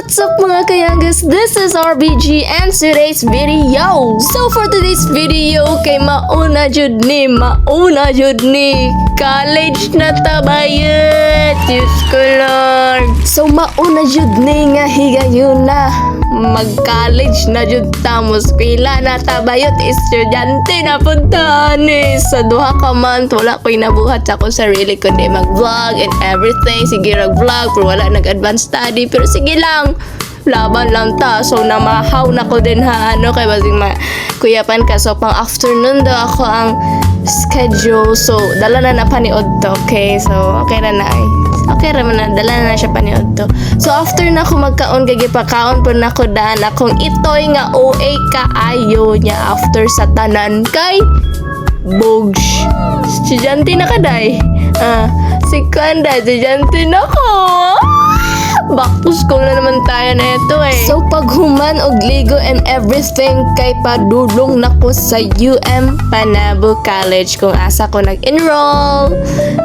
What's up mga kayagas? This is RBG and today's video. So for today's video, kay mauna jud ni college na tabayet. Diyos ko Lord. So mauna jud ni nga higayon na mag-college na jud tamos pila na tabayot estudyante na puntahan ni sa duha ka month wala ko'y nabuhat ako sarili ko di mag-vlog and everything. Sige mag-vlog pero wala nag-advance study pero sige lang laban lang ta. So namahaw na ko din ha kay basing kuyapan ka. So pang afternoon daw ako ang schedule. So dala na paniod to. Okay, so okay na okay raman na dala na siya paniod to. So after na ako magkaon gagipakaon po na ko daan akong itoy nga OA kaayo niya after sa tanan kay Bogs. Estudyante na kaday. Si Kanda, estudyante na ko. Back to school na naman tayo na ito eh. So paghuman og ligo and everything kay padulong nako sa UM Panabo College kung asa ko nag-enroll.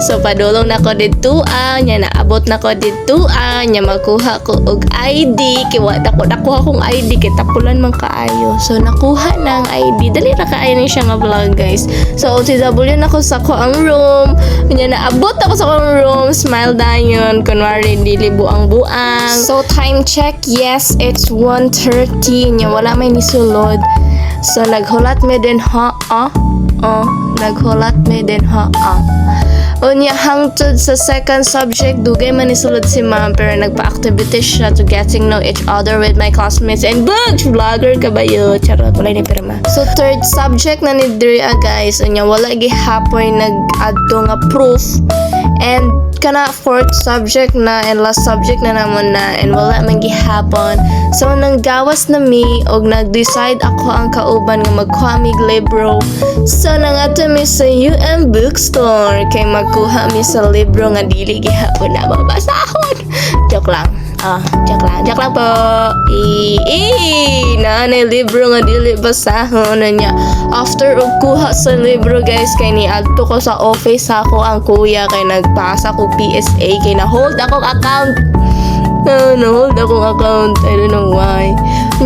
So padulong nako dito nya naabot nako dito nya makuha ko og ID kay wa dako nakuha kong ID kay tapulan man kaayo. So nakuha na ang ID. Dali ra kaayo ni siya nga vlog guys. So OTW nako sa ko ang room. Nya naabot ako sa akong room. Smile dayon kunwari dili buang So time check, yes, it's 1:30 nya wala may nisulod. So naghulat me din naghulat me din Unya hangtod sa second subject dugay man nisulod si ma'am pero nagpa-activity siya to getting know each other with my classmates and Bugs vlogger kabayo charot wala ni pirma. So third subject na ni Drea guys unya wala gihapoy nag-adto nga proof and kana fourth subject na and last subject na namon na and wala man gihapon. So nang gawas na mi og nag-decide ako ang kauban nga magkuha mig libro. So nangato mi sa UM bookstore kay magkuha mi sa libro nga dili gihapon na mabasahon. Joke lang. Joke lang po. Nanay libro nga dili basahon niya. After og kuha sa libro guys kay niadto ko sa office ako ang kuya kay nagpasa ko PSA kay na hold akong account. Na-hold akong account. I don't know why.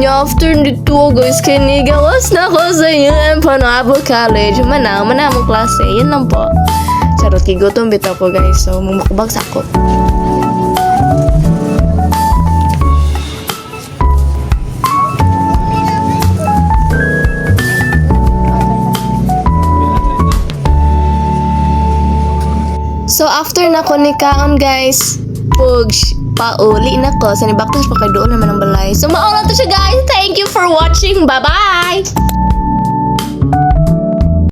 After nito guys kay nigawas na ko sa UM Panabo College. Mana mo klase. Yan lang po. Charot kigutom bitaw ko guys. So mumukbag sa ko. So after na ko ni kaon guys, pauli na ko. Sa nibaktos pa kay doon naman ang balay. So mauna to siya guys. Thank you for watching. Bye-bye!